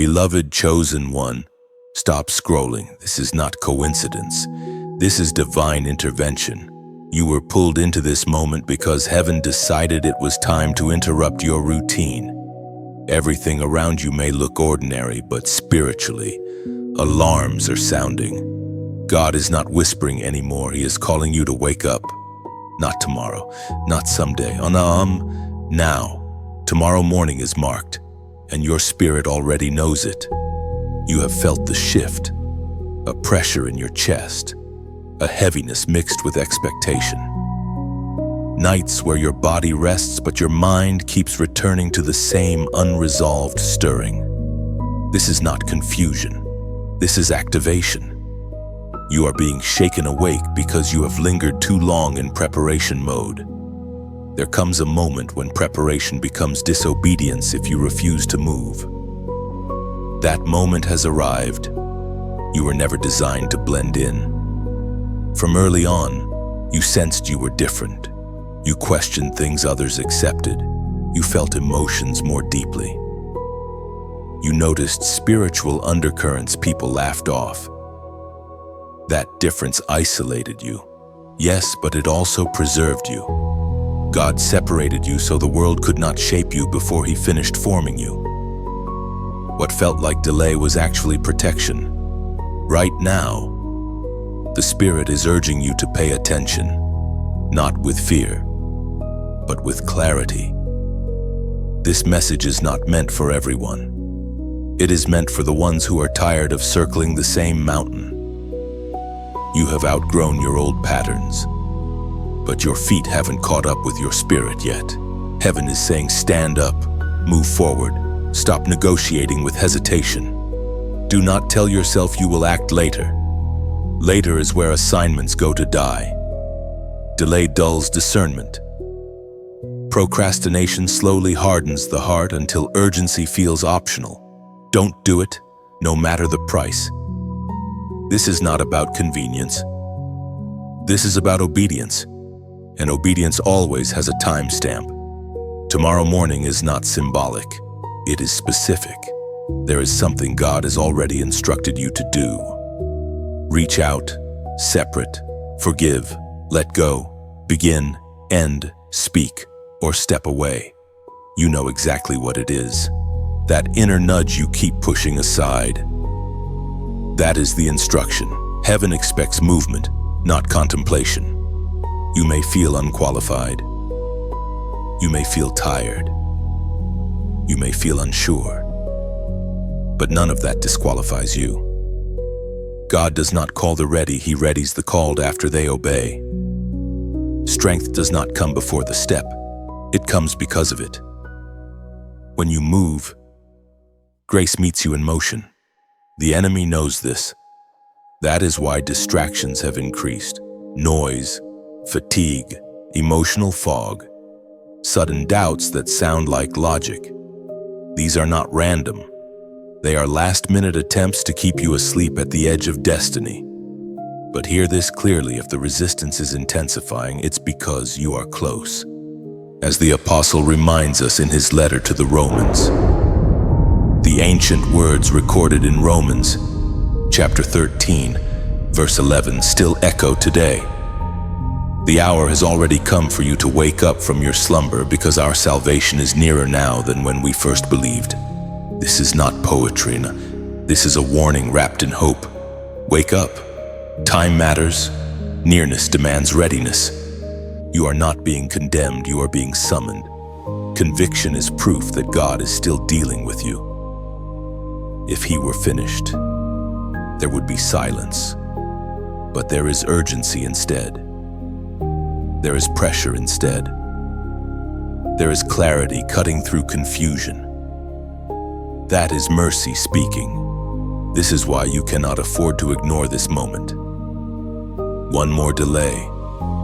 Beloved chosen one, stop scrolling. This is not coincidence. This is divine intervention. You were pulled into this moment because heaven decided it was time to interrupt your routine. Everything around you may look ordinary, but spiritually, alarms are sounding. God is not whispering anymore. He is calling you to wake up. Not tomorrow, not someday. Now. Tomorrow morning is marked, and your spirit already knows it. You have felt the shift, a pressure in your chest, a heaviness mixed with expectation. Nights where your body rests, but your mind keeps returning to the same unresolved stirring. This is not confusion. This is activation. You are being shaken awake because you have lingered too long in preparation mode. There comes a moment when preparation becomes disobedience if you refuse to move. That moment has arrived. You were never designed to blend in. From early on, you sensed you were different. You questioned things others accepted. You felt emotions more deeply. You noticed spiritual undercurrents people laughed off. That difference isolated you. Yes, but it also preserved you. God separated you so the world could not shape you before He finished forming you. What felt like delay was actually protection. Right now, the Spirit is urging you to pay attention, not with fear, but with clarity. This message is not meant for everyone. It is meant for the ones who are tired of circling the same mountain. You have outgrown your old patterns, but your feet haven't caught up with your spirit yet. Heaven is saying, stand up, move forward, stop negotiating with hesitation. Do not tell yourself you will act later. Later is where assignments go to die. Delay dulls discernment. Procrastination slowly hardens the heart until urgency feels optional. Don't do it, no matter the price. This is not about convenience. This is about obedience, and obedience always has a timestamp. Tomorrow morning is not symbolic. It is specific. There is something God has already instructed you to do. Reach out, separate, forgive, let go, begin, end, speak, or step away. You know exactly what it is. That inner nudge you keep pushing aside. That is the instruction. Heaven expects movement, not contemplation. You may feel unqualified. You may feel tired. You may feel unsure. But none of that disqualifies you. God does not call the ready, He readies the called after they obey. Strength does not come before the step. It comes because of it. When you move, grace meets you in motion. The enemy knows this. That is why distractions have increased. Noise, fatigue, emotional fog, sudden doubts that sound like logic. These are not random. They are last-minute attempts to keep you asleep at the edge of destiny. But hear this clearly, if the resistance is intensifying, it's because you are close. As the apostle reminds us in his letter to the Romans, the ancient words recorded in Romans chapter 13, verse 11 still echo today. The hour has already come for you to wake up from your slumber, because our salvation is nearer now than when we first believed. This is not poetry. This is a warning wrapped in hope. Wake up. Time matters. Nearness demands readiness. You are not being condemned, you are being summoned. Conviction is proof that God is still dealing with you. If He were finished, there would be silence. But there is urgency instead. There is pressure instead. There is clarity cutting through confusion. That is mercy speaking. This is why you cannot afford to ignore this moment. One more delay,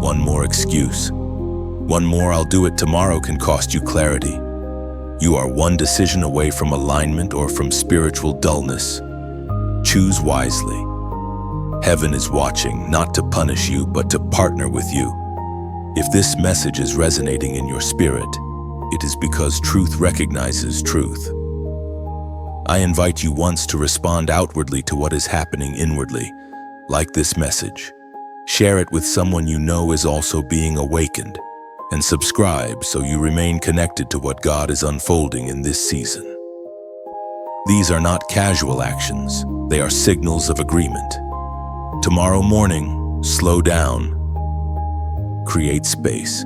one more excuse, one more "I'll do it tomorrow" can cost you clarity. You are one decision away from alignment or from spiritual dullness. Choose wisely. Heaven is watching, not to punish you, but to partner with you. If this message is resonating in your spirit, it is because truth recognizes truth. I invite you once to respond outwardly to what is happening inwardly, like this message. Share it with someone you know is also being awakened, and subscribe so you remain connected to what God is unfolding in this season. These are not casual actions, they are signals of agreement. Tomorrow morning, slow down. Create space.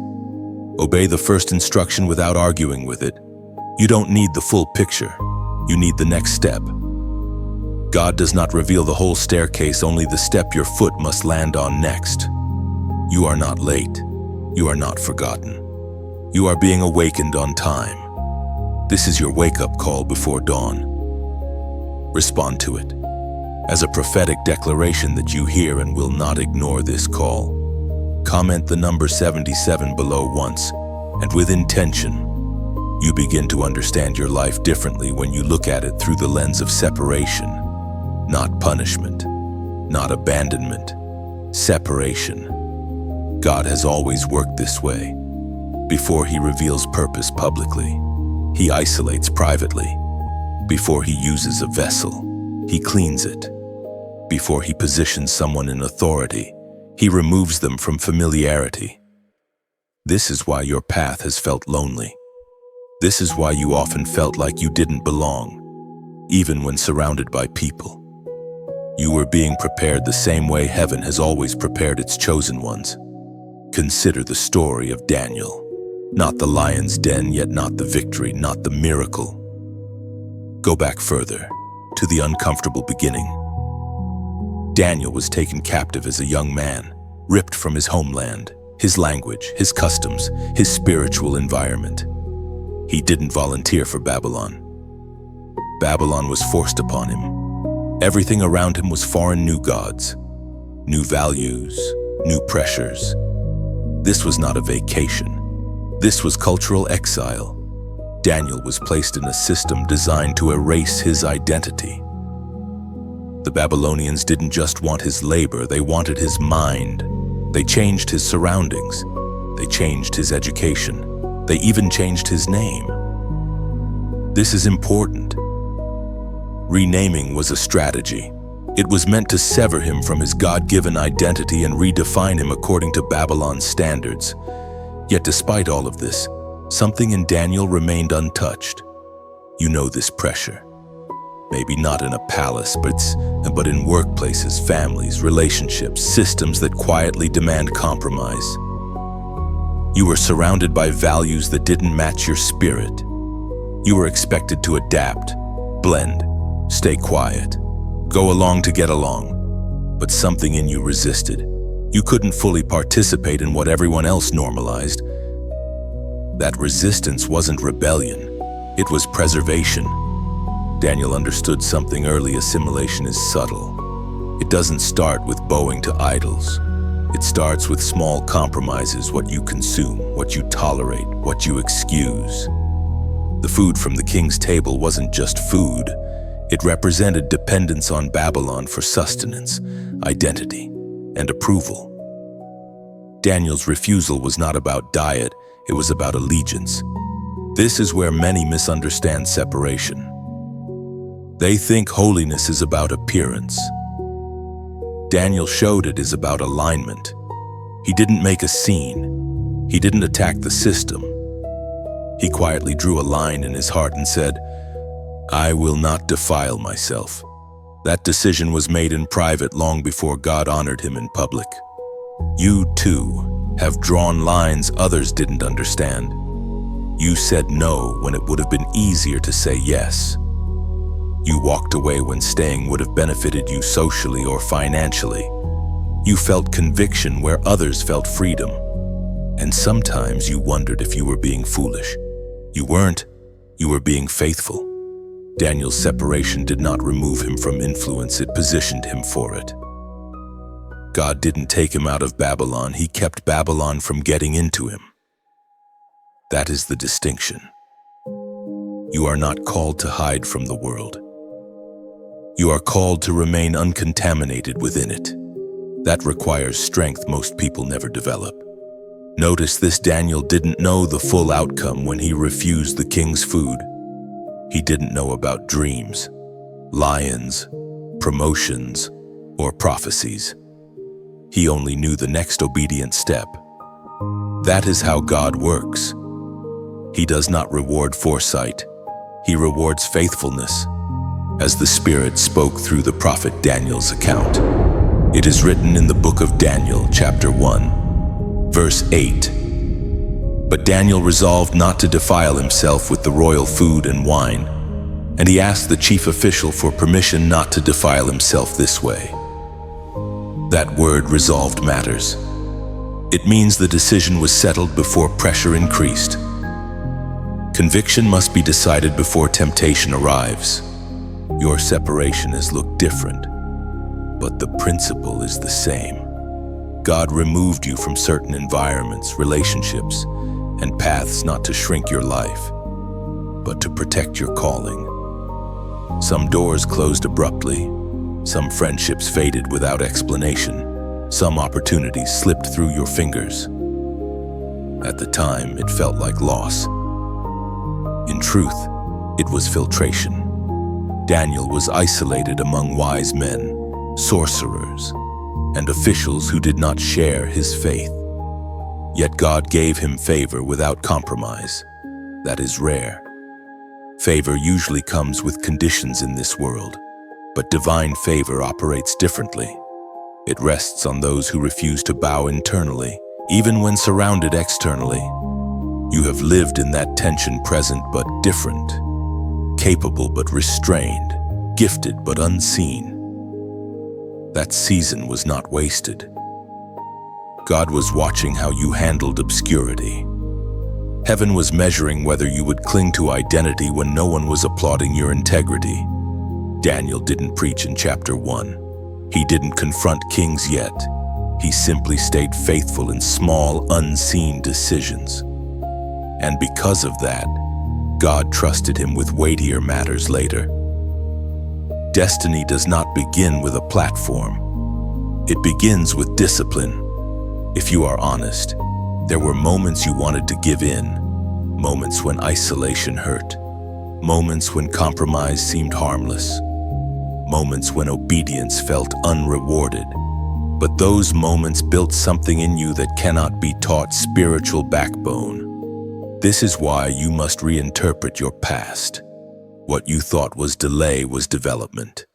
Obey the first instruction without arguing with it. You don't need the full picture, you need the next step. God does not reveal the whole staircase, only the step your foot must land on next. You are not late. You are not forgotten. You are being awakened on time. This is your wake-up call before dawn. Respond to it as a prophetic declaration that you hear and will not ignore this call. Comment the number 77 below once, and with intention, you begin to understand your life differently when you look at it through the lens of separation. Not punishment, not abandonment, separation. God has always worked this way. Before he reveals purpose publicly, he isolates privately. Before he uses a vessel, he cleans it. Before he positions someone in authority, he removes them from familiarity. This is why your path has felt lonely. This is why you often felt like you didn't belong, even when surrounded by people. You were being prepared the same way heaven has always prepared its chosen ones. Consider the story of Daniel. Not the lion's den, yet not the victory, not the miracle. Go back further, to the uncomfortable beginning. Daniel was taken captive as a young man, ripped from his homeland, his language, his customs, his spiritual environment. He didn't volunteer for Babylon. Babylon was forced upon him. Everything around him was foreign new gods, new values, new pressures. This was not a vacation. This was cultural exile. Daniel was placed in a system designed to erase his identity. The Babylonians didn't just want his labor, they wanted his mind. They changed his surroundings. They changed his education. They even changed his name. This is important. Renaming was a strategy. It was meant to sever him from his God-given identity and redefine him according to Babylon's standards. Yet despite all of this, something in Daniel remained untouched. You know this pressure. Maybe not in a palace, but in workplaces, families, relationships, systems that quietly demand compromise. You were surrounded by values that didn't match your spirit. You were expected to adapt, blend, stay quiet, go along to get along. But something in you resisted. You couldn't fully participate in what everyone else normalized. That resistance wasn't rebellion, it was preservation. Daniel understood something early: assimilation is subtle. It doesn't start with bowing to idols. It starts with small compromises: what you consume, what you tolerate, what you excuse. The food from the king's table wasn't just food. It represented dependence on Babylon for sustenance, identity, and approval. Daniel's refusal was not about diet, it was about allegiance. This is where many misunderstand separation. They think holiness is about appearance. Daniel showed it is about alignment. He didn't make a scene. He didn't attack the system. He quietly drew a line in his heart and said, "I will not defile myself." That decision was made in private long before God honored him in public. You, too, have drawn lines others didn't understand. You said no when it would have been easier to say yes. You walked away when staying would have benefited you socially or financially. You felt conviction where others felt freedom. And sometimes you wondered if you were being foolish. You weren't. You were being faithful. Daniel's separation did not remove him from influence, it positioned him for it. God didn't take him out of Babylon, he kept Babylon from getting into him. That is the distinction. You are not called to hide from the world. You are called to remain uncontaminated within it. That requires strength most people never develop. Notice this: Daniel didn't know the full outcome when he refused the king's food. He didn't know about dreams, lions, promotions, or prophecies. He only knew the next obedient step. That is how God works. He does not reward foresight. He rewards faithfulness, as the Spirit spoke through the prophet Daniel's account. It is written in the book of Daniel, chapter 1, verse 8. But Daniel resolved not to defile himself with the royal food and wine, and he asked the chief official for permission not to defile himself this way. That word resolved matters. It means the decision was settled before pressure increased. Conviction must be decided before temptation arrives. Your separation has looked different, but the principle is the same. God removed you from certain environments, relationships, and paths not to shrink your life, but to protect your calling. Some doors closed abruptly, some friendships faded without explanation, some opportunities slipped through your fingers. At the time, it felt like loss. In truth, it was filtration. Daniel was isolated among wise men, sorcerers, and officials who did not share his faith. Yet God gave him favor without compromise. That is rare. Favor usually comes with conditions in this world, but divine favor operates differently. It rests on those who refuse to bow internally, even when surrounded externally. You have lived in that tension, present but different, capable but restrained, gifted but unseen. That season was not wasted. God was watching how you handled obscurity. Heaven was measuring whether you would cling to identity when no one was applauding your integrity. Daniel didn't preach in chapter 1. He didn't confront kings yet. He simply stayed faithful in small, unseen decisions. And because of that, God trusted him with weightier matters later. Destiny does not begin with a platform. It begins with discipline. If you are honest, there were moments you wanted to give in, moments when isolation hurt, moments when compromise seemed harmless, moments when obedience felt unrewarded. But those moments built something in you that cannot be taught: spiritual backbone. This is why you must reinterpret your past. What you thought was delay was development.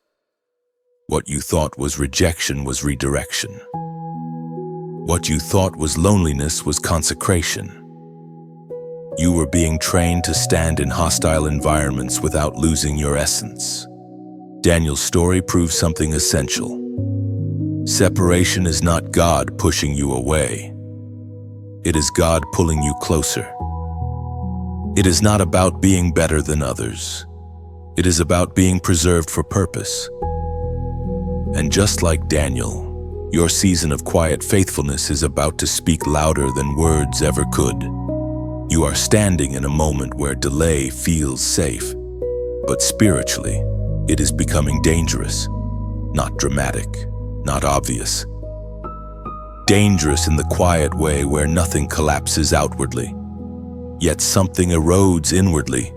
What you thought was rejection was redirection. What you thought was loneliness was consecration. You were being trained to stand in hostile environments without losing your essence. Daniel's story proves something essential. Separation is not God pushing you away. It is God pulling you closer. It is not about being better than others. It is about being preserved for purpose. And just like Daniel, your season of quiet faithfulness is about to speak louder than words ever could. You are standing in a moment where delay feels safe, but spiritually, it is becoming dangerous. Not dramatic, not obvious. Dangerous in the quiet way where nothing collapses outwardly, yet something erodes inwardly.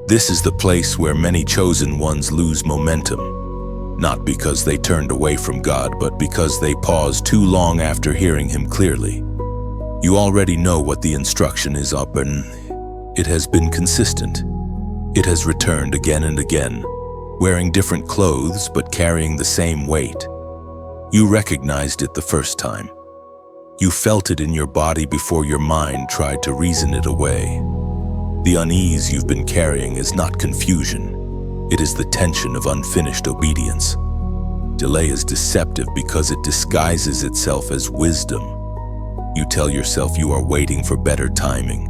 This is the place where many chosen ones lose momentum. Not because they turned away from God, but because they paused too long after hearing Him clearly. You already know what the instruction is up, and it has been consistent. It has returned again and again, wearing different clothes but carrying the same weight. You recognized it the first time. You felt it in your body before your mind tried to reason it away. The unease you've been carrying is not confusion. It is the tension of unfinished obedience. Delay is deceptive because it disguises itself as wisdom. You tell yourself you are waiting for better timing,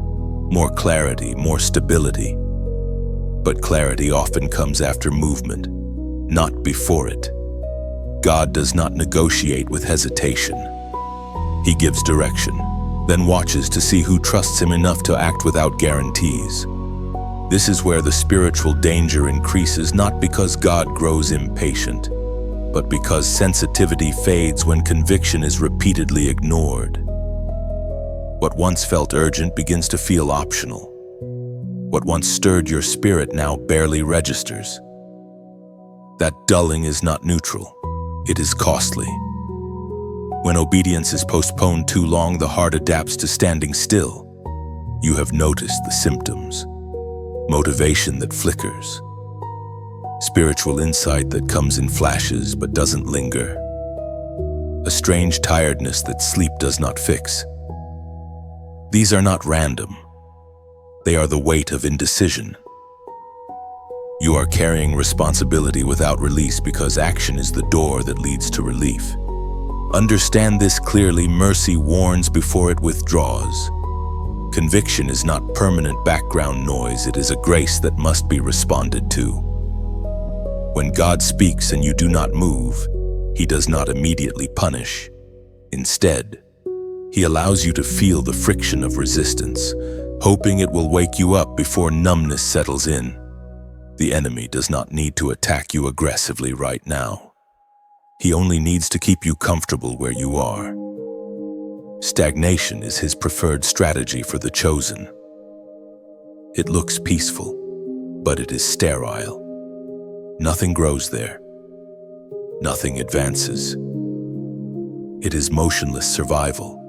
more clarity, more stability. But clarity often comes after movement, not before it. God does not negotiate with hesitation. He gives direction, then watches to see who trusts Him enough to act without guarantees. This is where the spiritual danger increases, not because God grows impatient, but because sensitivity fades when conviction is repeatedly ignored. What once felt urgent begins to feel optional. What once stirred your spirit now barely registers. That dulling is not neutral. It is costly. When obedience is postponed too long, the heart adapts to standing still. You have noticed the symptoms. Motivation that flickers. Spiritual insight that comes in flashes but doesn't linger. A strange tiredness that sleep does not fix. These are not random. They are the weight of indecision. You are carrying responsibility without release because action is the door that leads to relief. Understand this clearly. Mercy warns before it withdraws. Conviction is not permanent background noise. It is a grace that must be responded to. When God speaks and you do not move, He does not immediately punish. Instead, He allows you to feel the friction of resistance, hoping it will wake you up before numbness settles in. The enemy does not need to attack you aggressively right now. He only needs to keep you comfortable where you are. Stagnation is his preferred strategy for the chosen. It looks peaceful, but it is sterile. Nothing grows there. Nothing advances. It is motionless survival.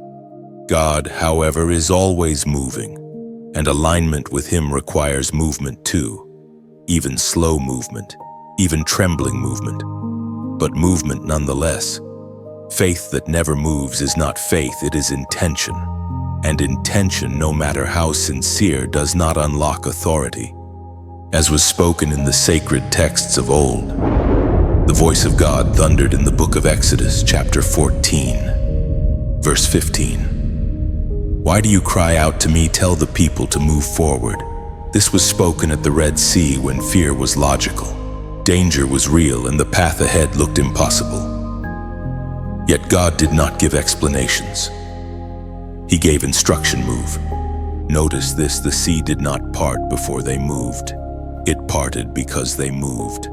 God, however, is always moving, and alignment with Him requires movement too. Even slow movement, even trembling movement, but movement nonetheless. Faith that never moves is not faith, it is intention. And intention, no matter how sincere, does not unlock authority. As was spoken in the sacred texts of old, the voice of God thundered in the book of Exodus, chapter 14, verse 15. Why do you cry out to me? Tell the people to move forward. This was spoken at the Red Sea when fear was logical. Danger was real and the path ahead looked impossible. Yet God did not give explanations. He gave instruction: move. Notice this: the sea did not part before they moved. It parted because they moved.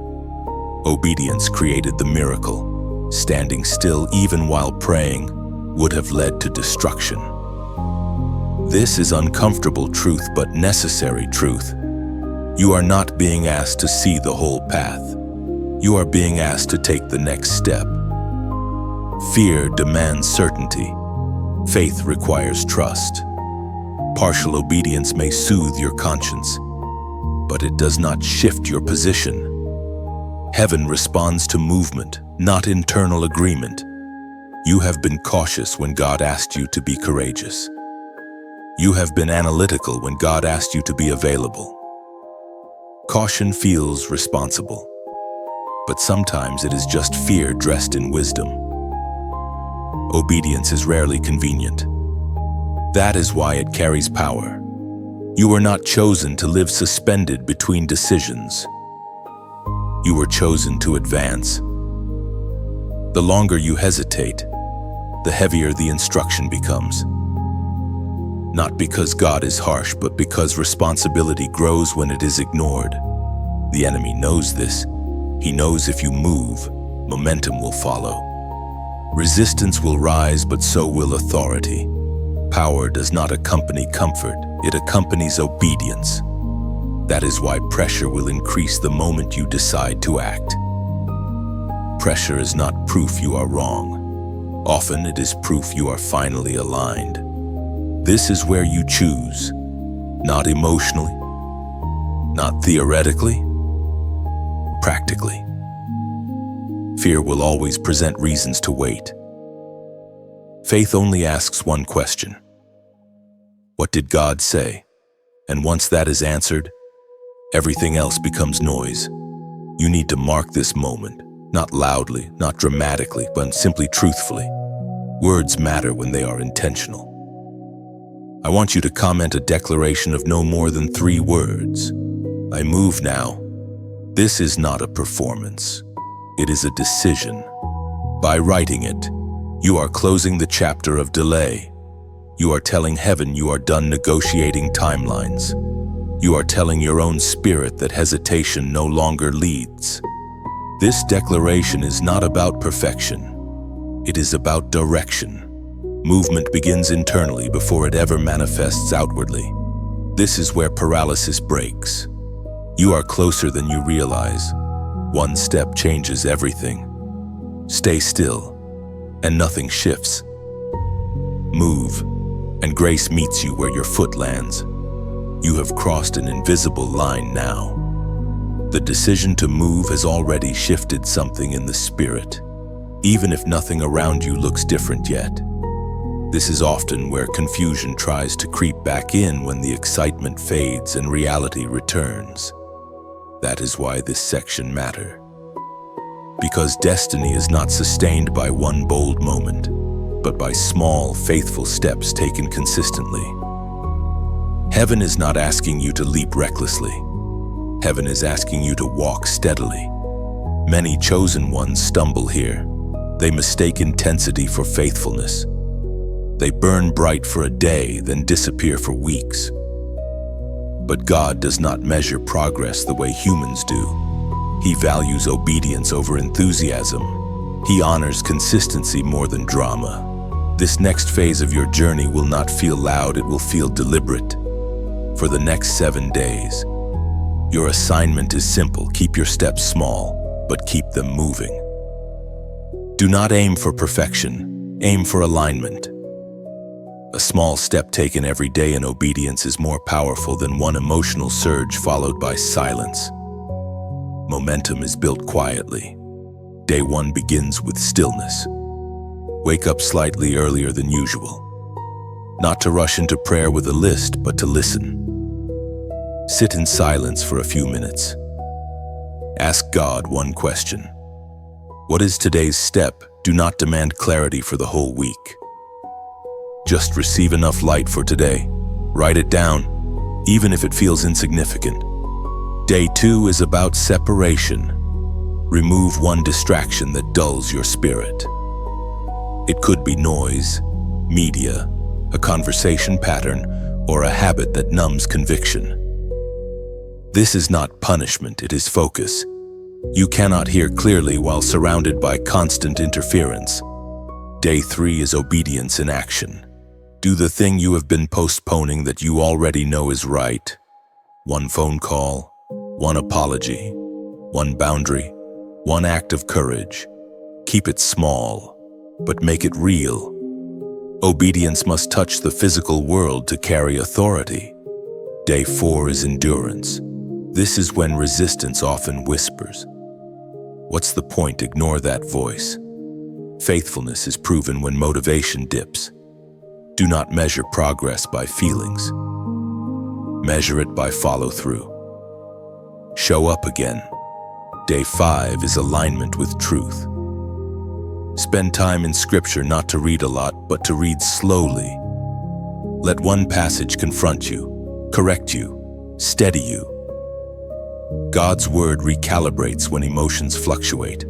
Obedience created the miracle. Standing still, even while praying, would have led to destruction. This is uncomfortable truth, but necessary truth. You are not being asked to see the whole path. You are being asked to take the next step. Fear demands certainty. Faith requires trust. Partial obedience may soothe your conscience, but it does not shift your position. Heaven responds to movement, not internal agreement. You have been cautious when God asked you to be courageous. You have been analytical when God asked you to be available. Caution feels responsible, but sometimes it is just fear dressed in wisdom. Obedience is rarely convenient. That is why it carries power. You were not chosen to live suspended between decisions. You were chosen to advance. The longer you hesitate, the heavier the instruction becomes. Not because God is harsh, but because responsibility grows when it is ignored. The enemy knows this. He knows if you move, momentum will follow. Resistance will rise, but so will authority. Power does not accompany comfort, it accompanies obedience. That is why pressure will increase the moment you decide to act. Pressure is not proof you are wrong. Often it is proof you are finally aligned. This is where you choose, not emotionally, not theoretically, practically. Fear will always present reasons to wait. Faith only asks one question: what did God say? And once that is answered, everything else becomes noise. You need to mark this moment, not loudly, not dramatically, but simply truthfully. Words matter when they are intentional. I want you to comment a declaration of no more than 3 words. I move now. This is not a performance. It is a decision. By writing it, you are closing the chapter of delay. You are telling heaven you are done negotiating timelines. You are telling your own spirit that hesitation no longer leads. This declaration is not about perfection. It is about direction. Movement begins internally before it ever manifests outwardly. This is where paralysis breaks. You are closer than you realize. One step changes everything. Stay still, and nothing shifts. Move, and grace meets you where your foot lands. You have crossed an invisible line now. The decision to move has already shifted something in the spirit, even if nothing around you looks different yet. This is often where confusion tries to creep back in when the excitement fades and reality returns. That is why this section matters. Because destiny is not sustained by one bold moment, but by small, faithful steps taken consistently. Heaven is not asking you to leap recklessly. Heaven is asking you to walk steadily. Many chosen ones stumble here. They mistake intensity for faithfulness. They burn bright for a day, then disappear for weeks. But God does not measure progress the way humans do. He values obedience over enthusiasm. He honors consistency more than drama. This next phase of your journey will not feel loud, it will feel deliberate. For the next 7 days, your assignment is simple. Keep your steps small, but keep them moving. Do not aim for perfection, aim for alignment. A small step taken every day in obedience is more powerful than one emotional surge followed by silence. Momentum is built quietly. Day 1 begins with stillness. Wake up slightly earlier than usual. Not to rush into prayer with a list, but to listen. Sit in silence for a few minutes. Ask God one question. What is today's step? Do not demand clarity for the whole week. Just receive enough light for today. Write it down, even if it feels insignificant. Day 2 is about separation. Remove one distraction that dulls your spirit. It could be noise, media, a conversation pattern, or a habit that numbs conviction. This is not punishment, it is focus. You cannot hear clearly while surrounded by constant interference. Day 3 is obedience in action. Do the thing you have been postponing that you already know is right. One phone call, one apology, one boundary, one act of courage. Keep it small, but make it real. Obedience must touch the physical world to carry authority. Day 4 is endurance. This is when resistance often whispers. What's the point? Ignore that voice. Faithfulness is proven when motivation dips. Do not measure progress by feelings. Measure it by follow-through. Show up again. Day 5 is alignment with truth. Spend time in Scripture not to read a lot, but to read slowly. Let one passage confront you, correct you, steady you. God's word recalibrates when emotions fluctuate.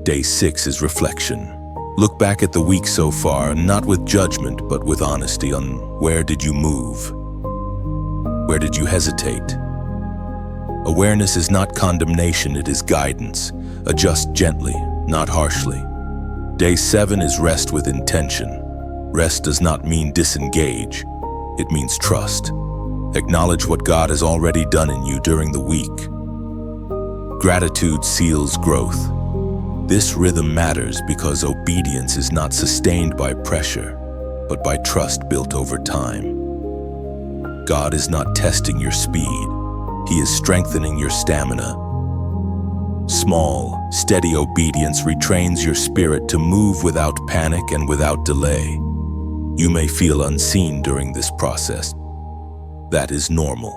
Day 6 is reflection. Look back at the week so far, not with judgment, but with honesty on where did you move? Where did you hesitate? Awareness is not condemnation, it is guidance. Adjust gently, not harshly. Day 7 is rest with intention. Rest does not mean disengage. It means trust. Acknowledge what God has already done in you during the week. Gratitude seals growth. This rhythm matters because obedience is not sustained by pressure, but by trust built over time. God is not testing your speed. He is strengthening your stamina. Small, steady obedience retrains your spirit to move without panic and without delay. You may feel unseen during this process. That is normal.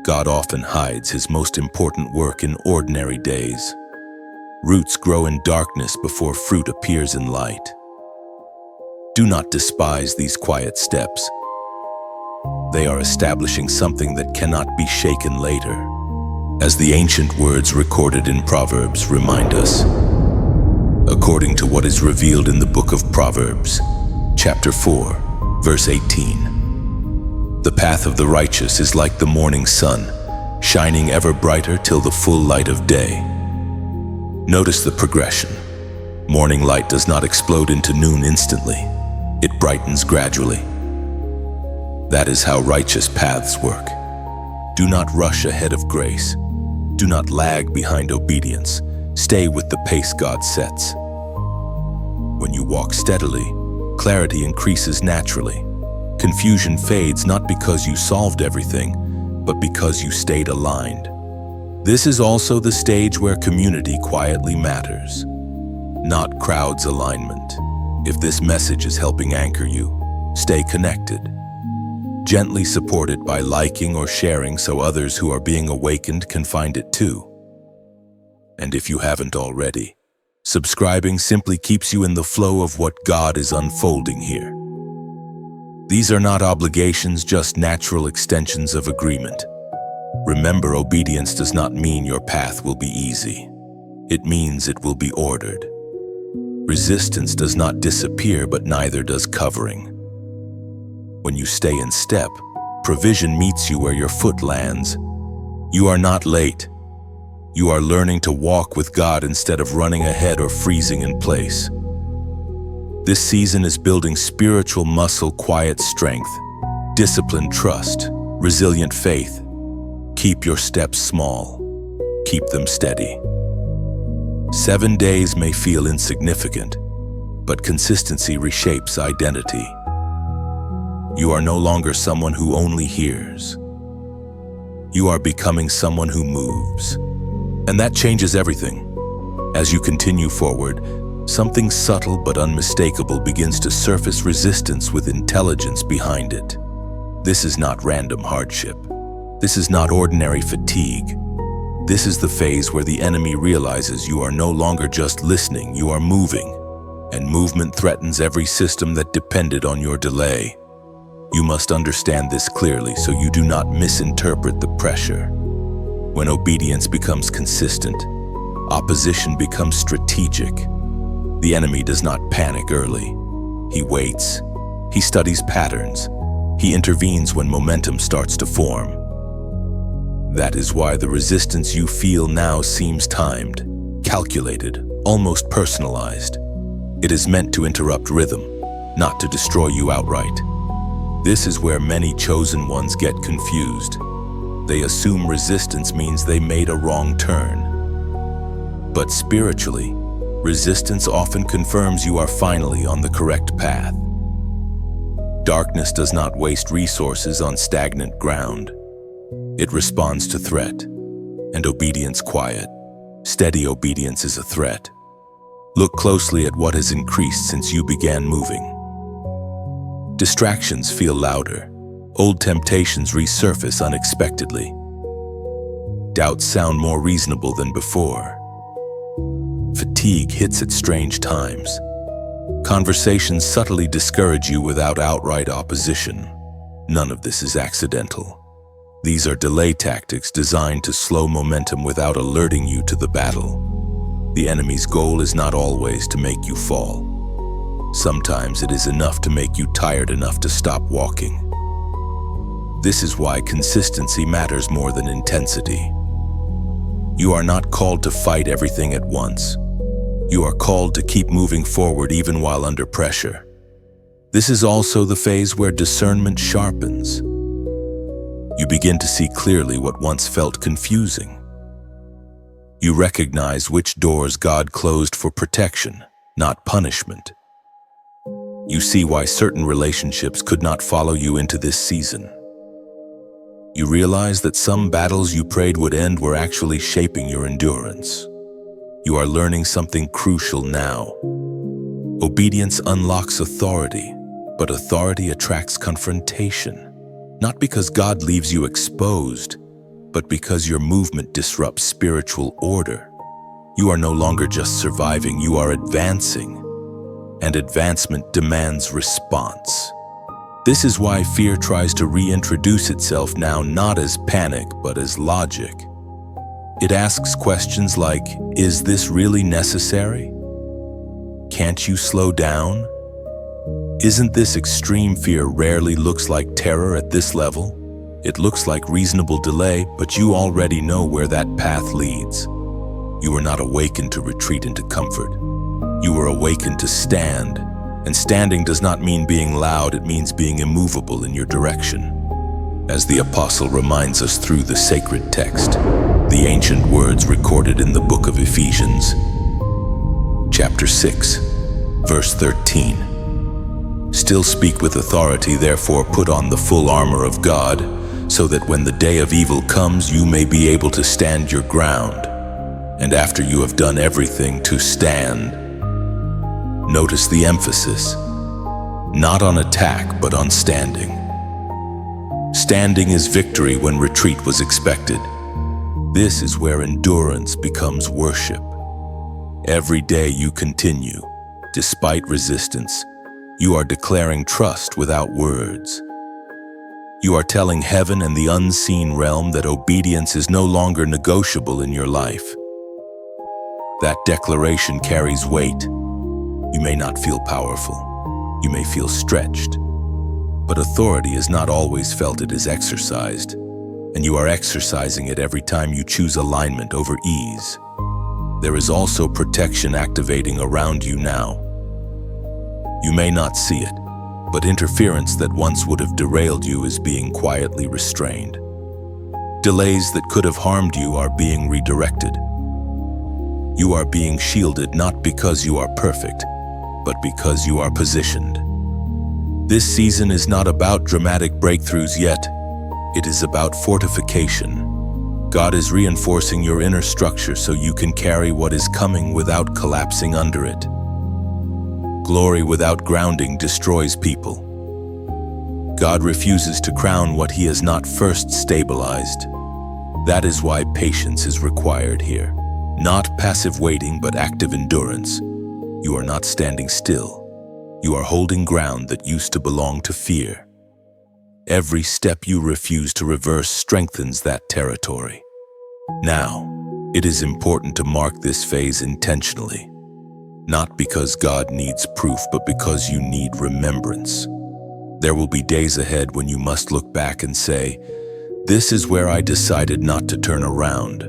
God often hides His most important work in ordinary days. Roots grow in darkness before fruit appears in light. Do not despise these quiet steps. They are establishing something that cannot be shaken later. As the ancient words recorded in Proverbs remind us, according to what is revealed in the book of Proverbs, chapter 4, verse 18. The path of the righteous is like the morning sun, shining ever brighter till the full light of day. Notice the progression. Morning light does not explode into noon instantly. It brightens gradually. That is how righteous paths work. Do not rush ahead of grace. Do not lag behind obedience. Stay with the pace God sets. When you walk steadily, clarity increases naturally. Confusion fades not because you solved everything, but because you stayed aligned. This is also the stage where community quietly matters, not crowd's alignment. If this message is helping anchor you, stay connected. Gently support it by liking or sharing so others who are being awakened can find it too. And if you haven't already, subscribing simply keeps you in the flow of what God is unfolding here. These are not obligations, just natural extensions of agreement. Remember, obedience does not mean your path will be easy. It means it will be ordered. Resistance does not disappear, but neither does covering. When you stay in step, provision meets you where your foot lands. You are not late. You are learning to walk with God instead of running ahead or freezing in place. This season is building spiritual muscle, quiet strength, disciplined trust, resilient faith. Keep your steps small. Keep them steady. 7 days may feel insignificant, but consistency reshapes identity. You are no longer someone who only hears. You are becoming someone who moves. And that changes everything. As you continue forward, something subtle but unmistakable begins to surface, resistance with intelligence behind it. This is not random hardship. This is not ordinary fatigue. This is the phase where the enemy realizes you are no longer just listening, you are moving. And movement threatens every system that depended on your delay. You must understand this clearly so you do not misinterpret the pressure. When obedience becomes consistent, opposition becomes strategic. The enemy does not panic early. He waits. He studies patterns. He intervenes when momentum starts to form. That is why the resistance you feel now seems timed, calculated, almost personalized. It is meant to interrupt rhythm, not to destroy you outright. This is where many chosen ones get confused. They assume resistance means they made a wrong turn. But spiritually, resistance often confirms you are finally on the correct path. Darkness does not waste resources on stagnant ground. It responds to threat, and obedience quiet. Steady obedience is a threat. Look closely at what has increased since you began moving. Distractions feel louder. Old temptations resurface unexpectedly. Doubts sound more reasonable than before. Fatigue hits at strange times. Conversations subtly discourage you without outright opposition. None of this is accidental. These are delay tactics designed to slow momentum without alerting you to the battle. The enemy's goal is not always to make you fall. Sometimes it is enough to make you tired enough to stop walking. This is why consistency matters more than intensity. You are not called to fight everything at once. You are called to keep moving forward even while under pressure. This is also the phase where discernment sharpens. You begin to see clearly what once felt confusing. You recognize which doors God closed for protection, not punishment. You see why certain relationships could not follow you into this season. You realize that some battles you prayed would end were actually shaping your endurance. You are learning something crucial now. Obedience unlocks authority, but authority attracts confrontation. Not because God leaves you exposed, but because your movement disrupts spiritual order. You are no longer just surviving, you are advancing. And advancement demands response. This is why fear tries to reintroduce itself now, not as panic, but as logic. It asks questions like, is this really necessary? Can't you slow down? Isn't this extreme fear rarely looks like terror at this level? It looks like reasonable delay, but you already know where that path leads. You are not awakened to retreat into comfort. You are awakened to stand, And standing does not mean being loud, it means being immovable in your direction. As the apostle reminds us through the sacred text, the ancient words recorded in the book of Ephesians, chapter 6, verse 13. Still speak with authority, therefore put on the full armor of God, so that when the day of evil comes, you may be able to stand your ground. And after you have done everything, to stand. Notice the emphasis, not on attack, but on standing. Standing is victory when retreat was expected. This is where endurance becomes worship. Every day you continue, despite resistance. You are declaring trust without words. You are telling heaven and the unseen realm that obedience is no longer negotiable in your life. That declaration carries weight. You may not feel powerful. You may feel stretched. But authority is not always felt, it is exercised. And you are exercising it every time you choose alignment over ease. There is also protection activating around you now. You may not see it, but interference that once would have derailed you is being quietly restrained. Delays that could have harmed you are being redirected. You are being shielded not because you are perfect, but because you are positioned. This season is not about dramatic breakthroughs yet. It is about fortification. God is reinforcing your inner structure so you can carry what is coming without collapsing under it. Glory without grounding destroys people. God refuses to crown what He has not first stabilized. That is why patience is required here. Not passive waiting, but active endurance. You are not standing still. You are holding ground that used to belong to fear. Every step you refuse to reverse strengthens that territory. Now, it is important to mark this phase intentionally. Not because God needs proof, but because you need remembrance. There will be days ahead when you must look back and say, "This is where I decided not to turn around."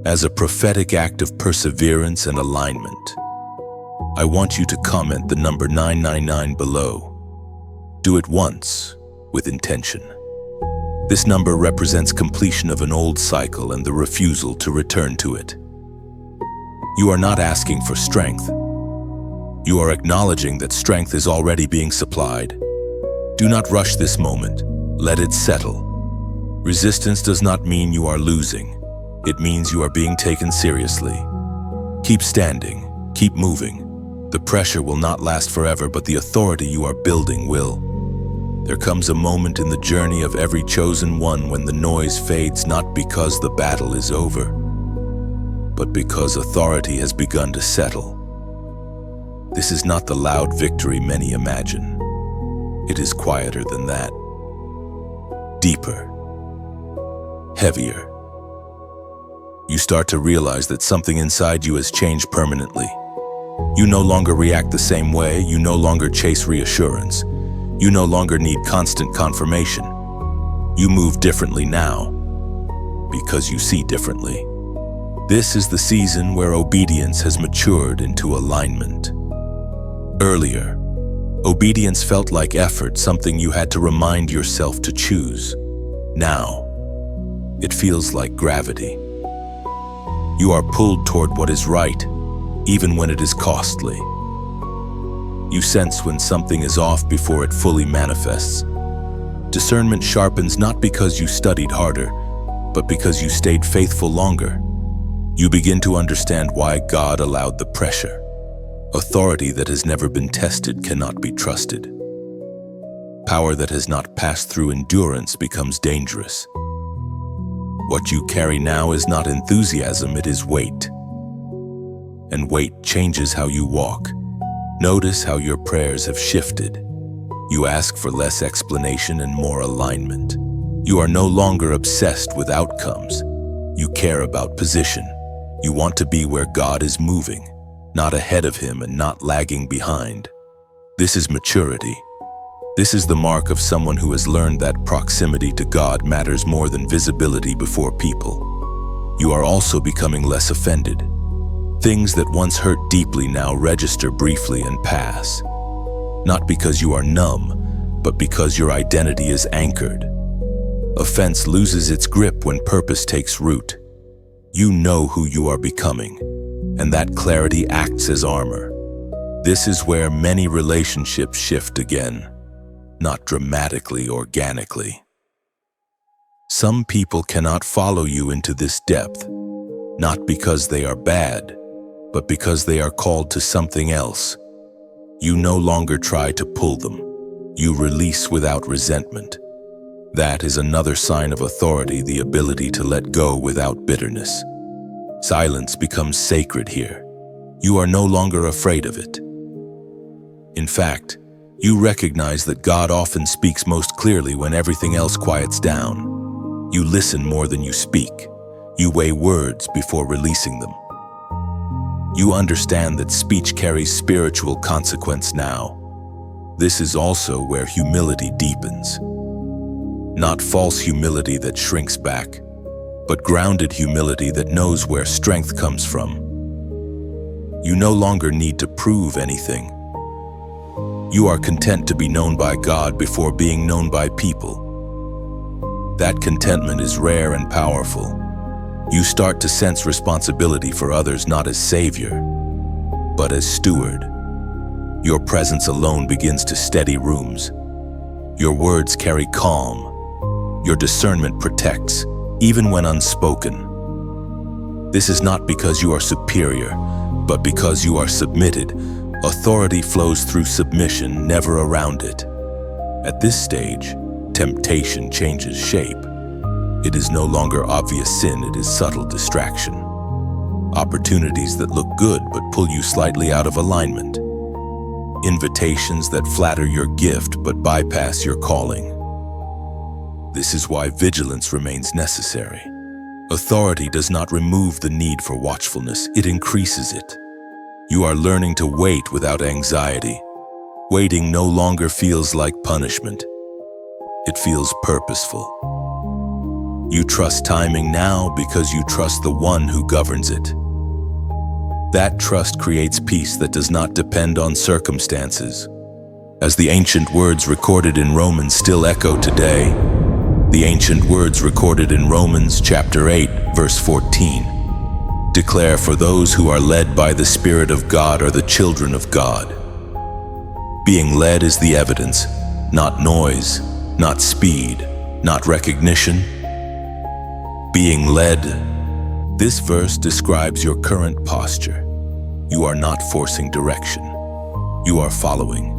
As a prophetic act of perseverance and alignment, I want you to comment the number 999 below. Do it once, with intention. This number represents completion of an old cycle and the refusal to return to it. You are not asking for strength. You are acknowledging that strength is already being supplied. Do not rush this moment. Let it settle. Resistance does not mean you are losing. It means you are being taken seriously. Keep standing. Keep moving. The pressure will not last forever, but the authority you are building will. There comes a moment in the journey of every chosen one when the noise fades, not because the battle is over, but because authority has begun to settle. This is not the loud victory many imagine. It is quieter than that. Deeper. Heavier. You start to realize that something inside you has changed permanently. You no longer react the same way. You no longer chase reassurance. You no longer need constant confirmation. You move differently now because you see differently. This is the season where obedience has matured into alignment. Earlier, obedience felt like effort, something you had to remind yourself to choose. Now, it feels like gravity. You are pulled toward what is right, even when it is costly. You sense when something is off before it fully manifests. Discernment sharpens not because you studied harder, but because you stayed faithful longer. You begin to understand why God allowed the pressure. Authority that has never been tested cannot be trusted. Power that has not passed through endurance becomes dangerous. What you carry now is not enthusiasm, it is weight. And weight changes how you walk. Notice how your prayers have shifted. You ask for less explanation and more alignment. You are no longer obsessed with outcomes. You care about position. You want to be where God is moving, not ahead of Him and not lagging behind. This is maturity. This is the mark of someone who has learned that proximity to God matters more than visibility before people. You are also becoming less offended. Things that once hurt deeply now register briefly and pass. not because you are numb, but because your identity is anchored. Offense loses its grip when purpose takes root. You know who you are becoming, and that clarity acts as armor. This is where many relationships shift again, not dramatically, organically. Some people cannot follow you into this depth, not because they are bad, but because they are called to something else. You no longer try to pull them. You release without resentment. That is another sign of authority, the ability to let go without bitterness. Silence becomes sacred here. You are no longer afraid of it. In fact, you recognize that God often speaks most clearly when everything else quiets down. You listen more than you speak. You weigh words before releasing them. You understand that speech carries spiritual consequence now. This is also where humility deepens. Not false humility that shrinks back, but grounded humility that knows where strength comes from. You no longer need to prove anything. You are content to be known by God before being known by people. That contentment is rare and powerful. You start to sense responsibility for others not as savior, but as steward. Your presence alone begins to steady rooms. Your words carry calm. Your discernment protects, even when unspoken. This is not because you are superior, but because you are submitted. Authority flows through submission, never around it. At this stage, temptation changes shape. It is no longer obvious sin, it is subtle distraction. Opportunities that look good but pull you slightly out of alignment. Invitations that flatter your gift but bypass your calling. This is why vigilance remains necessary. Authority does not remove the need for watchfulness, it increases it. You are learning to wait without anxiety. Waiting no longer feels like punishment. It feels purposeful. You trust timing now because you trust the one who governs it. That trust creates peace that does not depend on circumstances. As the ancient words recorded in Romans still echo today, the ancient words recorded in Romans chapter 8, verse 14, declare, "For those who are led by the Spirit of God are the children of God." Being led is the evidence, not noise, not speed, not recognition. Being led. This verse describes your current posture. You are not forcing direction. You are following.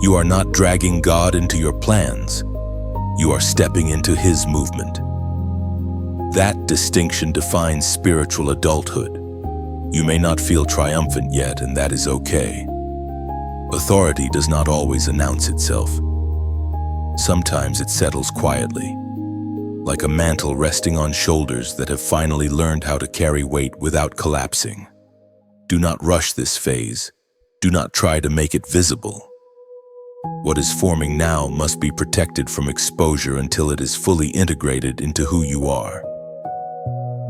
You are not dragging God into your plans. You are stepping into His movement. That distinction defines spiritual adulthood. You may not feel triumphant yet, and that is okay. Authority does not always announce itself. Sometimes it settles quietly, like a mantle resting on shoulders that have finally learned how to carry weight without collapsing. Do not rush this phase. Do not try to make it visible. What is forming now must be protected from exposure until it is fully integrated into who you are.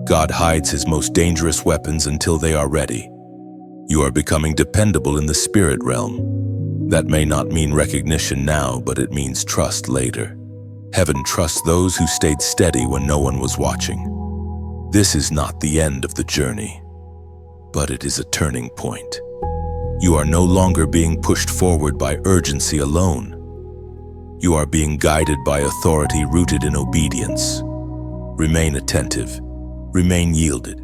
God hides His most dangerous weapons until they are ready. You are becoming dependable in the spirit realm. That may not mean recognition now, but it means trust later. Heaven trusts those who stayed steady when no one was watching. This is not the end of the journey, but it is a turning point. You are no longer being pushed forward by urgency alone. You are being guided by authority rooted in obedience. Remain attentive. Remain yielded.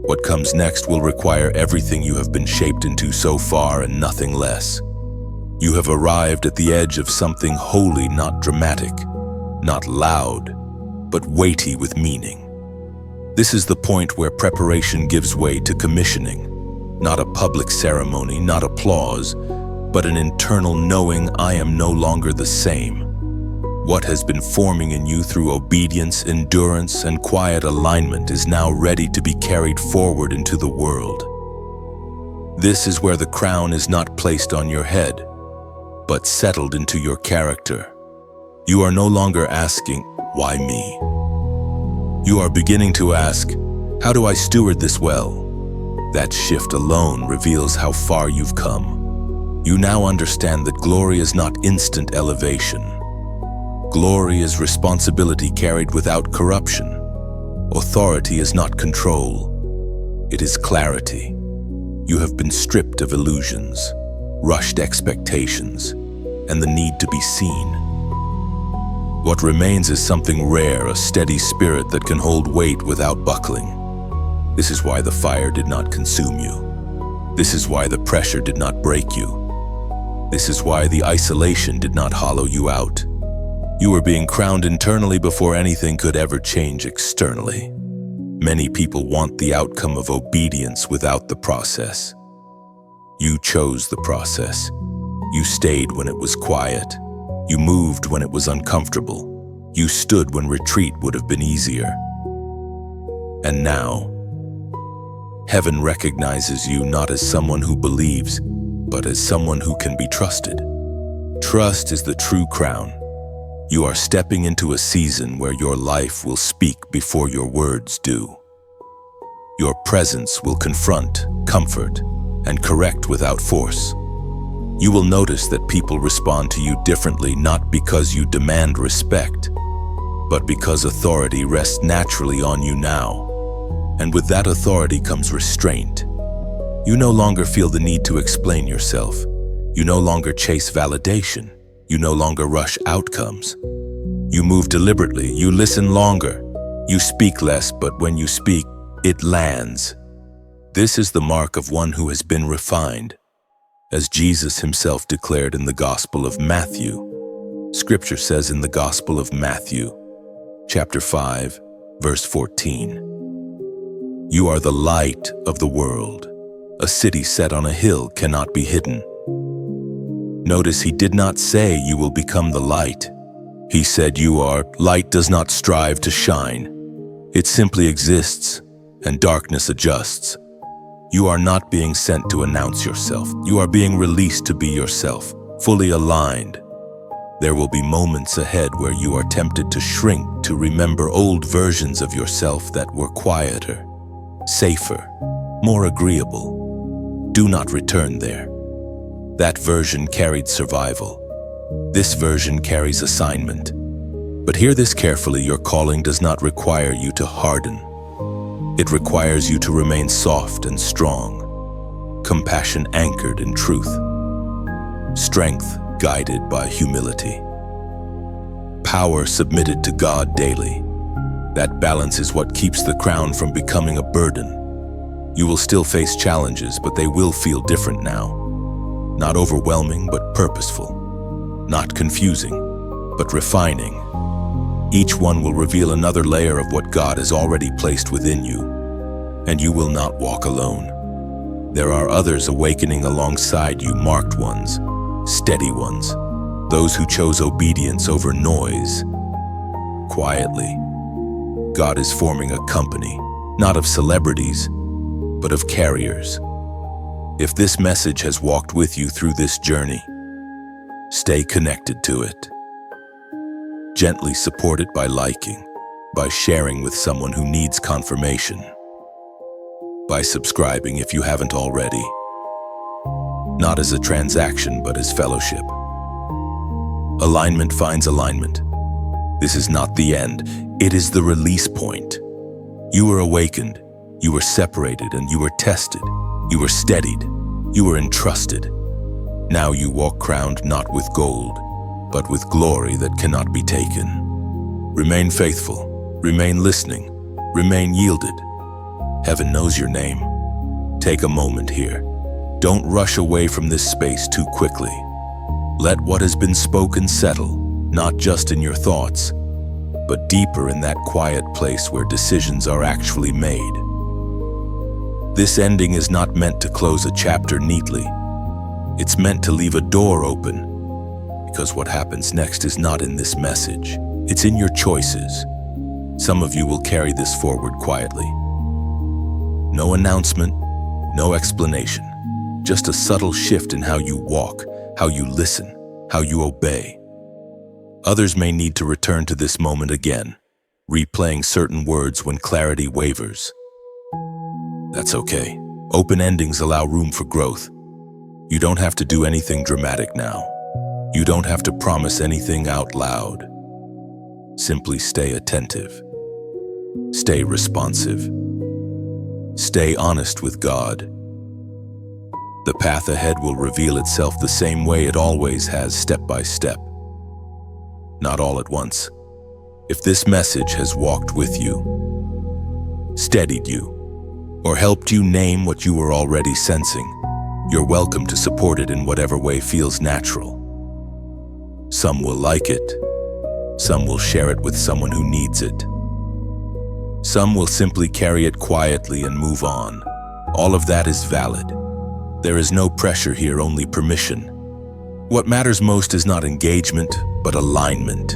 What comes next will require everything you have been shaped into so far and nothing less. You have arrived at the edge of something holy, not dramatic, not loud, but weighty with meaning. This is the point where preparation gives way to commissioning. Not a public ceremony, not applause, but an internal knowing I am no longer the same. What has been forming in you through obedience, endurance, and quiet alignment is now ready to be carried forward into the world. This is where the crown is not placed on your head, but settled into your character. You are no longer asking, "Why me?" You are beginning to ask, "How do I steward this well?" That shift alone reveals how far you've come. You now understand that glory is not instant elevation. Glory is responsibility carried without corruption. Authority is not control. It is clarity. You have been stripped of illusions, rushed expectations, and the need to be seen. What remains is something rare, a steady spirit that can hold weight without buckling. This is why the fire did not consume you. This is why the pressure did not break you. This is why the isolation did not hollow you out. You were being crowned internally before anything could ever change externally. Many people want the outcome of obedience without the process. You chose the process. You stayed when it was quiet. You moved when it was uncomfortable. You stood when retreat would have been easier. And now, heaven recognizes you not as someone who believes, but as someone who can be trusted. Trust is the true crown. You are stepping into a season where your life will speak before your words do. Your presence will confront, comfort, and correct without force. You will notice that people respond to you differently, not because you demand respect, but because authority rests naturally on you now. And with that authority comes restraint. You no longer feel the need to explain yourself. You no longer chase validation. You no longer rush outcomes. You move deliberately. You listen longer. You speak less, but when you speak, it lands. This is the mark of one who has been refined. As Jesus himself declared in the Gospel of Matthew. Scripture says in the Gospel of Matthew, chapter 5, verse 14, "You are the light of the world. A city set on a hill cannot be hidden." Notice he did not say you will become the light. He said light does not strive to shine. It simply exists, and darkness adjusts. You are not being sent to announce yourself. You are being released to be yourself, fully aligned. There will be moments ahead where you are tempted to shrink, to remember old versions of yourself that were quieter, safer, more agreeable. Do not return there. That version carried survival. This version carries assignment. But hear this carefully, your calling does not require you to harden. It requires you to remain soft and strong, compassion anchored in truth, strength guided by humility, power submitted to God daily. That balance is what keeps the crown from becoming a burden. You will still face challenges, but they will feel different now. Not overwhelming, but purposeful. Not confusing, but refining. Each one will reveal another layer of what God has already placed within you, and you will not walk alone. There are others awakening alongside you, marked ones, steady ones, those who chose obedience over noise. Quietly, God is forming a company, not of celebrities, but of carriers. If this message has walked with you through this journey, stay connected to it. Gently support it by liking, by sharing with someone who needs confirmation, by subscribing if you haven't already. Not as a transaction, but as fellowship. Alignment finds alignment. This is not the end, it is the release point. You were awakened, you were separated, and you were tested. You were steadied, you were entrusted. Now you walk crowned not with gold, but with glory that cannot be taken. Remain faithful, remain listening, remain yielded. Heaven knows your name. Take a moment here. Don't rush away from this space too quickly. Let what has been spoken settle, not just in your thoughts, but deeper in that quiet place where decisions are actually made. This ending is not meant to close a chapter neatly. It's meant to leave a door open, because what happens next is not in this message. It's in your choices. Some of you will carry this forward quietly. No announcement, no explanation, just a subtle shift in how you walk, how you listen, how you obey. Others may need to return to this moment again, replaying certain words when clarity wavers. That's okay. Open endings allow room for growth. You don't have to do anything dramatic now. You don't have to promise anything out loud. Simply stay attentive. Stay responsive. Stay honest with God. The path ahead will reveal itself the same way it always has, step by step. Not all at once. If this message has walked with you, steadied you, or helped you name what you were already sensing, you're welcome to support it in whatever way feels natural. Some will like it. Some will share it with someone who needs it. Some will simply carry it quietly and move on. All of that is valid. There is no pressure here, only permission. What matters most is not engagement, but alignment.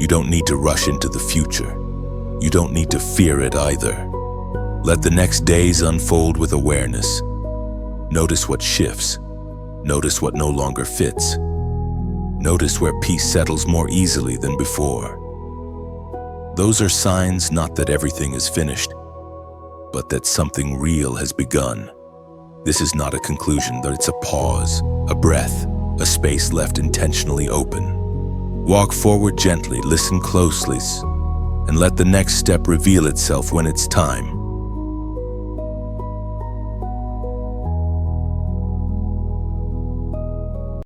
You don't need to rush into the future. You don't need to fear it either. Let the next days unfold with awareness. Notice what shifts. Notice what no longer fits. Notice where peace settles more easily than before. Those are signs not that everything is finished, but that something real has begun. This is not a conclusion, but it's a pause, a breath, a space left intentionally open. Walk forward gently, listen closely, and let the next step reveal itself when it's time.